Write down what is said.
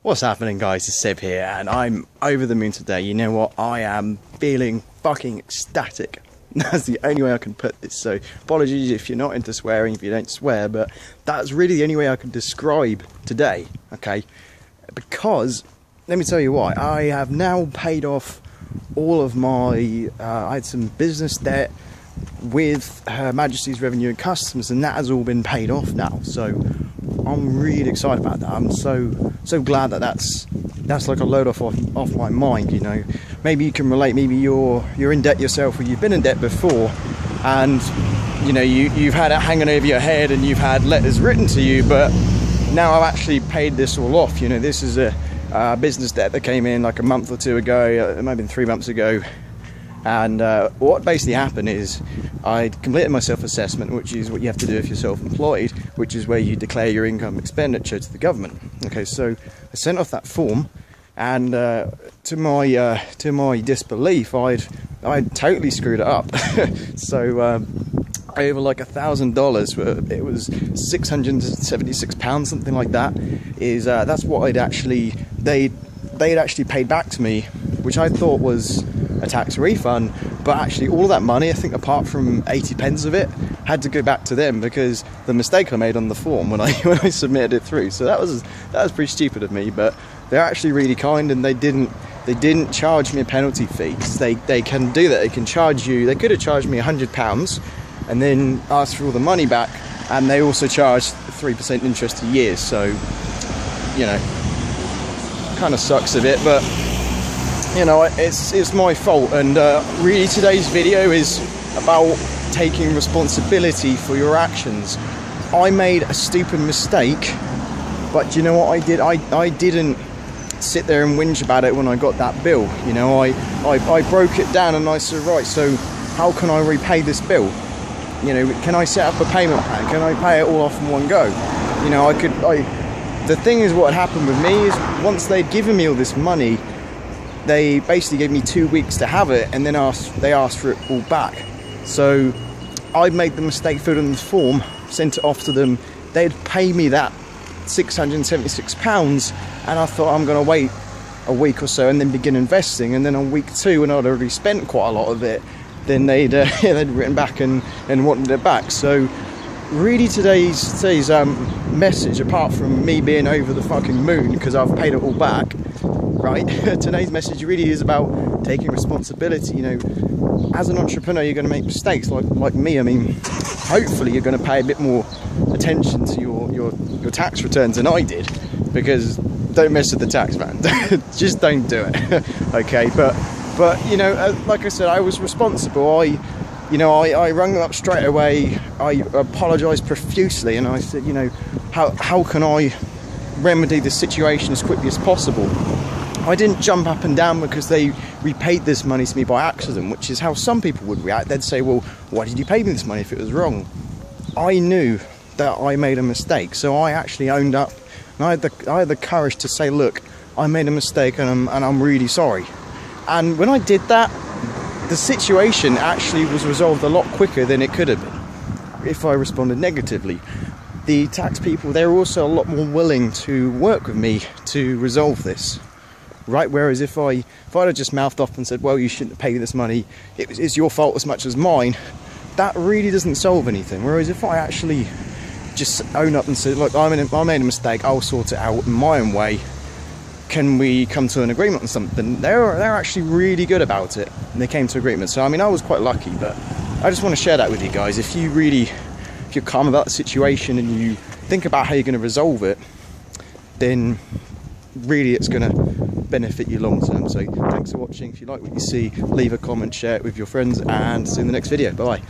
What's happening, guys? It's Seb here and I'm over the moon today. You know what? I am feeling fucking ecstatic. That's the only way I can put this. So apologies if you're not into swearing, if you don't swear, but that's really the only way I can describe today, okay? Because, let me tell you why. I have now paid off all of my, I had some business debt with Her Majesty's Revenue and Customs, and that has all been paid off now. So I'm really excited about that. I'm so glad that that's like a load off my mind, you know. Maybe you can relate, maybe you're in debt yourself, or you've been in debt before, and you know you've had it hanging over your head and you've had letters written to you, but now I've actually paid this all off. You know, this is a business debt that came in like a month or two ago, it might have been 3 months ago. And what basically happened is I completed my self-assessment, which is what you have to do if you're self-employed, which is where you declare your income expenditure to the government. Okay, so I sent off that form, and to my disbelief, I'd totally screwed it up. So over like $1,000, it was £676, something like that. That's what they'd actually paid back to me, which I thought was a tax refund, but actually all of that money, I think apart from 80 pence of it, had to go back to them because the mistake I made on the form when I submitted it through. So that was pretty stupid of me, but they're actually really kind, and they didn't charge me a penalty fee. They can do that. They can charge you. They could have charged me £100 and then asked for all the money back, and they also charged 3% interest a year. So, you know, kind of sucks a bit, but you know, it's my fault. And really today's video is about taking responsibility for your actions. I made a stupid mistake, but you know what I did? I didn't sit there and whinge about it when I got that bill. You know, I broke it down and I said, right, so how can I repay this bill? You know, can I set up a payment plan? Can I pay it all off in one go? You know, the thing is, what happened with me is once they'd given me all this money, they basically gave me 2 weeks to have it, and then they asked for it all back. So I made the mistake, filled in the form, sent it off to them. They'd pay me that £676, and I thought I'm going to wait a week or so and then begin investing. And then on week 2, when I'd already spent quite a lot of it, then they'd written back and wanted it back. So really today's message, apart from me being over the fucking moon because I've paid it all back, right? Today's message really is about taking responsibility. You know, as an entrepreneur, you're going to make mistakes like me. I mean, hopefully you're going to pay a bit more attention to your tax returns than I did, because don't mess with the tax man. Just don't do it. Okay, but you know, like I said, I was responsible. I rang them up straight away. I apologised profusely, and I said, you know, how can I remedy this situation as quickly as possible? I didn't jump up and down because they repaid this money to me by accident, which is how some people would react. They'd say, well, why did you pay me this money if it was wrong? I knew that I made a mistake, so I actually owned up, and I had the courage to say, look, I made a mistake, and I'm really sorry. And when I did that, the situation actually was resolved a lot quicker than it could have been if I responded negatively. The tax people, they're also a lot more willing to work with me to resolve this, right? Whereas if I'd have just mouthed off and said, well, you shouldn't pay this money, it's your fault as much as mine, that really doesn't solve anything. Whereas if I actually just own up and say, look, I made a mistake, I'll sort it out in my own way, can we come to an agreement on something? They're actually really good about it, and they came to agreement. So I mean, I was quite lucky, but I just want to share that with you guys. If you're calm about the situation and you think about how you're going to resolve it, then really it's going to benefit you long term. So thanks for watching. If you like what you see, leave a comment, share it with your friends, and see you in the next video. Bye.